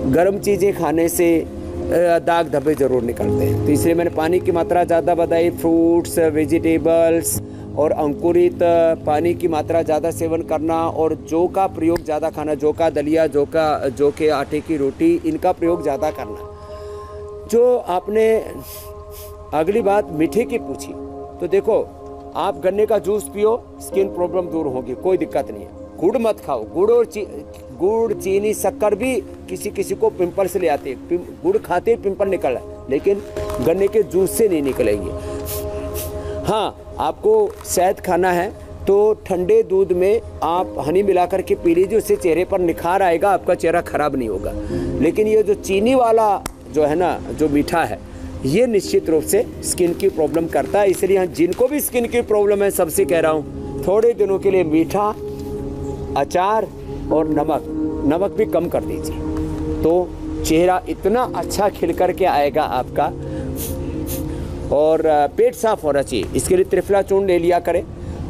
गर्म चीज़ें खाने से दाग धब्बे ज़रूर निकलते हैं। तो इसलिए मैंने पानी की मात्रा ज़्यादा बताई, फ्रूट्स, वेजिटेबल्स और अंकुरित पानी की मात्रा ज़्यादा सेवन करना, और जौ का प्रयोग ज़्यादा खाना, जौ का दलिया, जौ के आटे की रोटी, इनका प्रयोग ज़्यादा करना। जो आपने अगली बात मीठे की पूछी, तो देखो आप गन्ने का जूस पियो, स्किन प्रॉब्लम दूर होगी, कोई दिक्कत नहीं है। गुड़ मत खाओ, गुड़ चीनी शक्कर भी किसी किसी को पिंपल से ले आती है, गुड़ खाते ही पिंपल निकल है, लेकिन गन्ने के जूस से नहीं निकलेंगे। हाँ, आपको शहद खाना है तो ठंडे दूध में आप हनी मिलाकर के पी लीजिए, उससे चेहरे पर निखार आएगा, आपका चेहरा खराब नहीं होगा। लेकिन ये जो चीनी वाला जो है ना, जो मीठा है, ये निश्चित रूप से स्किन की प्रॉब्लम करता है। इसलिए जिनको भी स्किन की प्रॉब्लम है, सबसे कह रहा हूँ थोड़े दिनों के लिए मीठा, अचार और नमक भी कम कर दीजिए, तो चेहरा इतना अच्छा खिल कर के आएगा आपका। और पेट साफ होना चाहिए, इसके लिए त्रिफला चूर्ण ले लिया करें।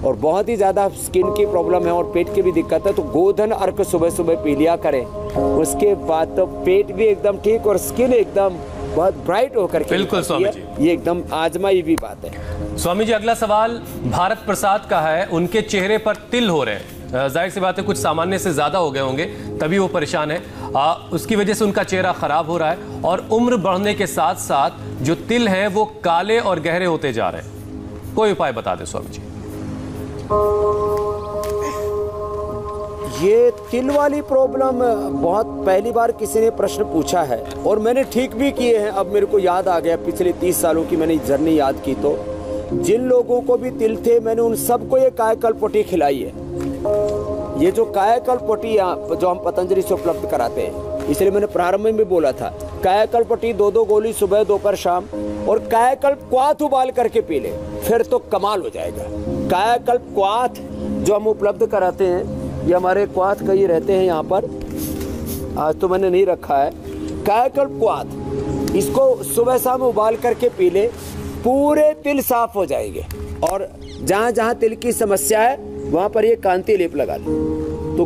और बहुत ही ज़्यादा स्किन की प्रॉब्लम है और पेट की भी दिक्कत है, तो गोधन अर्क सुबह सुबह पी लिया करें। उसके बाद तो पेट भी एकदम ठीक और स्किन एकदम बहुत ब्राइट होकर के। बिल्कुल स्वामी जी, ये एकदम आजमाई हुई बात है। स्वामी जी, अगला सवाल भारत प्रसाद का है। उनके चेहरे पर तिल हो रहे हैं, जाहिर सी बात है कुछ सामान्य से ज़्यादा हो गए होंगे, तभी वो परेशान है। उसकी वजह से उनका चेहरा ख़राब हो रहा है, और उम्र बढ़ने के साथ साथ जो तिल हैं वो काले और गहरे होते जा रहे हैं। कोई उपाय बता दें स्वामी जी। ये तिल वाली प्रॉब्लम बहुत पहली बार किसी ने प्रश्न पूछा है, और मैंने ठीक भी किए हैं। अब मेरे को याद आ गया, पिछले 30 सालों की मैंने जर्नी याद की, तो जिन लोगों को भी तिल थे, मैंने उन सबको ये कायाकल्प पोटी खिलाई है। ये जो कायाकल्प पोटी जो हम पतंजलि से उपलब्ध कराते हैं, इसलिए मैंने प्रारंभ में भी बोला था, कायाकल्प पोटी 2-2 गोली सुबह, दोपहर, शाम, और कायाकल्प क्वाथ उबाल करके पी ले, फिर तो कमाल हो जाएगा। कायाकल्प क्वाथ जो हम उपलब्ध कराते हैं, ये हमारे क्वाथ कहीं रहते हैं यहाँ पर, आज तो मैंने नहीं रखा है। कायाकल्प क्वाथ, इसको सुबह शाम उबाल करके पी ले, पूरे तिल साफ हो जाएंगे। और जहाँ जहाँ तिल की समस्या है वहाँ पर ये कांति लेप लगा ले, तो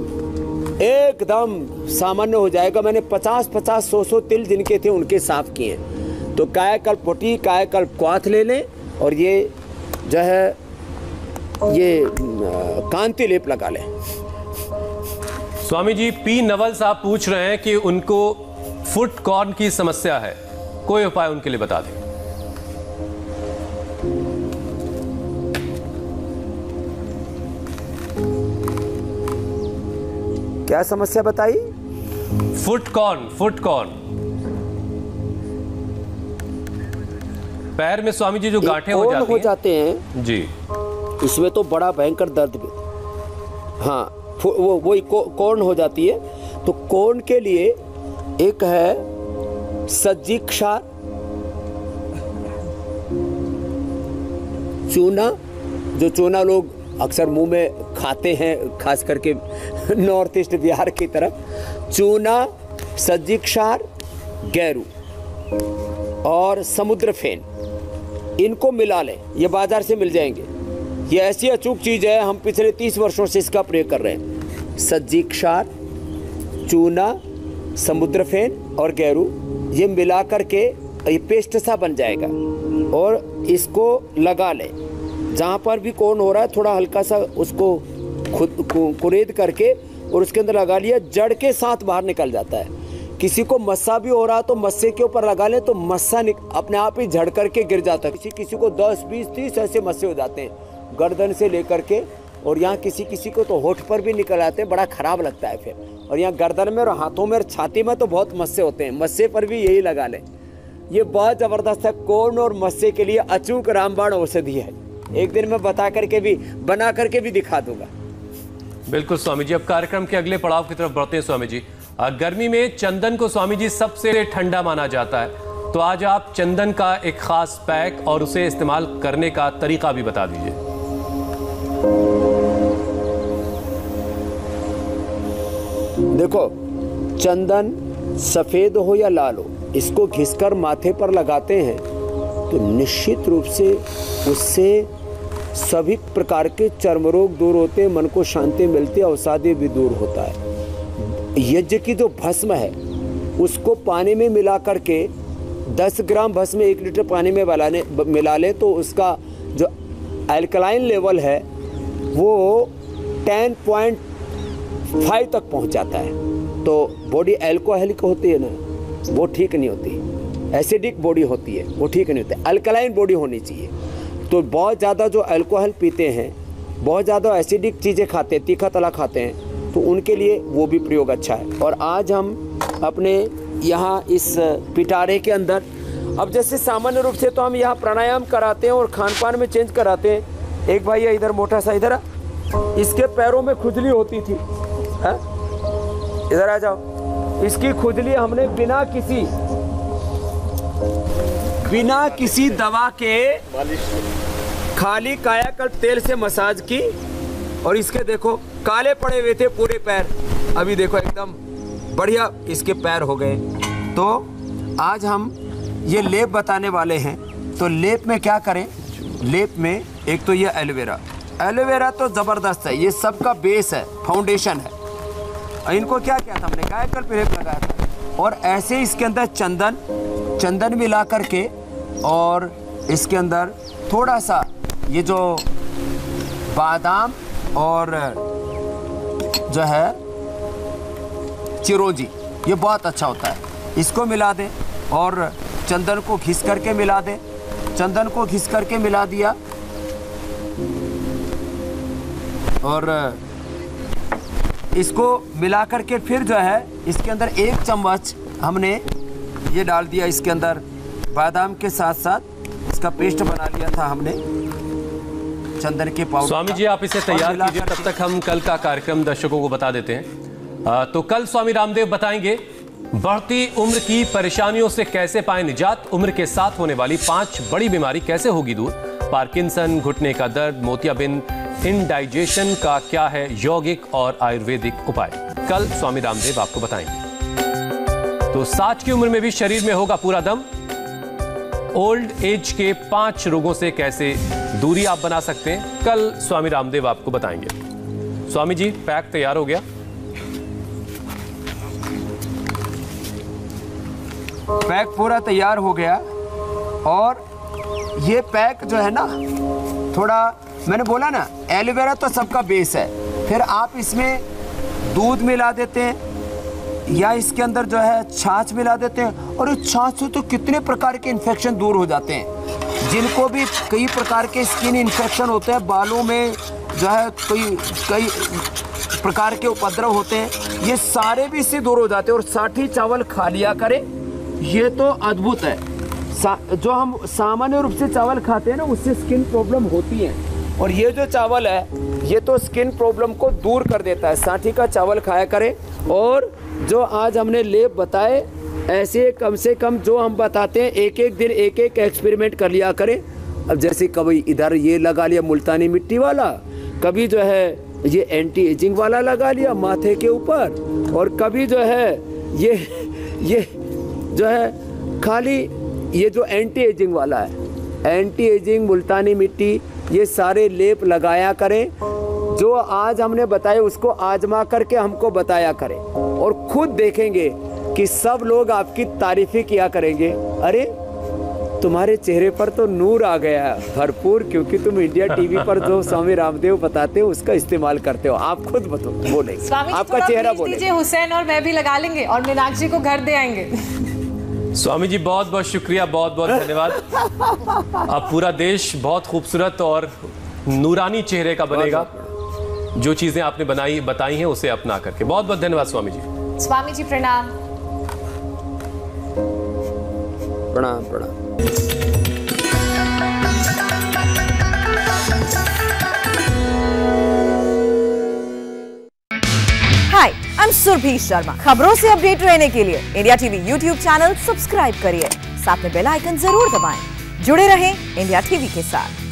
एकदम सामान्य हो जाएगा। मैंने 50-50, 100 तिल जिनके थे उनके साफ किए हैं। तो कायाकल्प पोटी, कायाकल्प क्वाथ ले लें, और ये जो है ये कांति लेप लगा लें। स्वामी जी, पी नवल साहब पूछ रहे हैं कि उनको फुट कॉर्न की समस्या है, कोई उपाय उनके लिए बता दें। क्या समस्या बताई? फुट कॉर्न पैर में स्वामी जी जो गांठें हो जाते हैं जी, इसमें तो बड़ा भयंकर दर्द भी, हाँ वो कॉर्न हो जाती है। तो कॉर्न के लिए एक है सज्जी क्षार, चूना, जो चूना लोग अक्सर मुंह में खाते हैं, खास करके नॉर्थ ईस्ट बिहार की तरफ, चूना, सज्जी क्षार, गैरू और समुद्र फेन, इनको मिला लें, ये बाजार से मिल जाएंगे। ये ऐसी अचूक चीज़ है, हम पिछले 30 वर्षों से इसका प्रयोग कर रहे हैं। सज्जी क्षार, चूना, समुद्र फेन और गैरू, ये मिला करके ये पेस्ट सा बन जाएगा, और इसको लगा लें जहाँ पर भी कॉर्न हो रहा है, थोड़ा हल्का सा उसको खुद कुरेद करके और उसके अंदर लगा लिया, जड़ के साथ बाहर निकल जाता है। किसी को मस्सा भी हो रहा तो मस्से के ऊपर लगा ले तो मस्सा अपने आप ही झड़ करके गिर जाता है। किसी को 10, 20, 30 ऐसे मस्से हो जाते हैं गर्दन से लेकर के, और यहाँ किसी को तो होठ पर भी निकल आते हैं, बड़ा खराब लगता है फिर। और यहाँ गर्दन में और हाथों में और छाती में तो बहुत मस्से होते हैं, मस्से पर भी यही लगा लें। ये बहुत ज़बरदस्त है, कोढ़ और मस्से के लिए अचूक रामबाण औषधि है। एक दिन मैं बना करके भी दिखा दूंगा। बिल्कुल स्वामी जी, अब कार्यक्रम के अगले पड़ाव की तरफ बढ़ते हैं स्वामी जी। गर्मी में चंदन को स्वामी जी सबसे ठंडा माना जाता है, तो आज आप चंदन का एक खास पैक और उसे इस्तेमाल करने का तरीका भी बता दीजिए। देखो, चंदन सफेद हो या लाल हो, इसको घिसकर माथे पर लगाते हैं तो निश्चित रूप से उससे सभी प्रकार के चर्म रोग दूर होते हैं, मन को शांति मिलती है, अवसादी भी दूर होता है। यज्ञ की जो भस्म है उसको पानी में मिला करके 10 ग्राम भस्म 1 लीटर पानी में मिला ले तो उसका जो अल्कलाइन लेवल है वो 10.5 तक पहुंच जाता है। तो बॉडी अल्कोहलिक होती है ना, वो ठीक नहीं होती, एसिडिक बॉडी होती है, वो ठीक नहीं होती, अल्कलाइन बॉडी होनी चाहिए। तो बहुत ज़्यादा जो अल्कोहल पीते हैं, बहुत ज़्यादा एसिडिक चीज़ें खाते हैं, तीखा तला खाते हैं, तो उनके लिए वो भी प्रयोग अच्छा है। और आज हम अपने यहाँ इस पिटारे के अंदर, अब जैसे सामान्य रूप से तो हम यहाँ प्राणायाम कराते हैं और खान पान में चेंज कराते हैं। एक भाई है इधर, मोटा सा, इधर इसके पैरों में खुजली होती थी, है? इधर आ जाओ। इसकी खुजली हमने बिना किसी दवा के खाली कायाकल्प तेल से मसाज की, और इसके देखो काले पड़े हुए थे पूरे पैर, अभी देखो एकदम बढ़िया इसके पैर हो गए। तो आज हम ये लेप बताने वाले हैं। तो लेप में क्या करें? लेप में एक तो ये एलोवेरा तो ज़बरदस्त है, ये सबका बेस है, फाउंडेशन है। इनको क्या किया था हमने? कायाकल्प लेप लगाया था। और ऐसे इसके अंदर चंदन मिला करके, और इसके अंदर थोड़ा सा ये जो बादाम और जो है चिरोंजी, ये बहुत अच्छा होता है, इसको मिला दें और चंदन को घिस करके मिला दें। चंदन को घिस करके मिला दिया और इसको मिला करके फिर जो है इसके अंदर 1 चम्मच हमने ये डाल दिया, इसके अंदर बादाम के साथ साथ इसका पेस्ट बना लिया था हमने चंदन के पाउडर। स्वामी जी आप इसे तैयार कीजिए, तब तक हम कल का कार्यक्रम दर्शकों को बता देते हैं। तो कल स्वामी रामदेव बताएंगे बढ़ती उम्र की परेशानियों से कैसे पाएं निजात, उम्र के साथ होने वाली 5 बड़ी बीमारी कैसे होगी दूर, पार्किंसन, घुटने का दर्द, मोतियाबिंद, इंडाइजेशन का क्या है यौगिक और आयुर्वेदिक उपाय, कल स्वामी रामदेव आपको बताएंगे। तो 60 की उम्र में भी शरीर में होगा पूरा दम, ओल्ड एज के 5 रोगों से कैसे दूरी आप बना सकते हैं, कल स्वामी रामदेव आपको बताएंगे। स्वामी जी पैक तैयार हो गया? पैक पूरा तैयार हो गया। और ये पैक जो है ना, थोड़ा मैंने बोला ना एलोवेरा तो सबका बेस है, फिर आप इसमें दूध मिला देते हैं या इसके अंदर जो है छाछ मिला देते हैं, और इस छाछ से तो कितने प्रकार के इन्फेक्शन दूर हो जाते हैं। जिनको भी कई प्रकार के स्किन इन्फेक्शन होते हैं, बालों में जो है कई प्रकार के उपद्रव होते हैं, ये सारे भी इससे दूर हो जाते हैं। और साठी चावल खा लिया करें, ये तो अद्भुत है। जो हम सामान्य रूप से चावल खाते हैं ना, उससे स्किन प्रॉब्लम होती है, और ये जो चावल है ये तो स्किन प्रॉब्लम को दूर कर देता है। साठी का चावल खाया करें। और जो आज हमने लेप बताए, ऐसे कम से कम जो हम बताते हैं एक दिन एक एक्सपेरिमेंट कर लिया करें। अब जैसे कभी इधर ये लगा लिया मुल्तानी मिट्टी वाला, कभी जो है ये एंटी एजिंग वाला लगा लिया माथे के ऊपर, और कभी जो है ये जो है खाली ये जो एंटी एजिंग वाला है, एंटी एजिंग मुल्तानी मिट्टी, ये सारे लेप लगाया करें। जो आज हमने बताया उसको आजमा करके हमको बताया करें, और खुद देखेंगे कि सब लोग आपकी तारीफें किया करेंगे। अरे तुम्हारे चेहरे पर तो नूर आ गया है भरपूर, क्योंकि तुम इंडिया टीवी पर जो स्वामी रामदेव बताते हो उसका इस्तेमाल करते हो। आप खुद बोलेंगे, स्वामी जी आपका चेहरा बोले दीजिए, हुसैन और मैं भी लगा लेंगे और मीनाक्षी को घर दे आएंगे। स्वामी जी बहुत बहुत शुक्रिया, बहुत बहुत धन्यवाद। अब पूरा देश बहुत खूबसूरत और नूरानी चेहरे का बनेगा, जो चीजें आपने बताई हैं उसे अपना करके। बहुत बहुत धन्यवाद स्वामी जी। स्वामी जी प्रणाम। प्रणाम प्रणाम। हाय, आई एम सुरभि शर्मा। खबरों से अपडेट रहने के लिए India TV YouTube channel subscribe करिए, साथ में बेल आइकन जरूर दबाएं। जुड़े रहें इंडिया टीवी के साथ।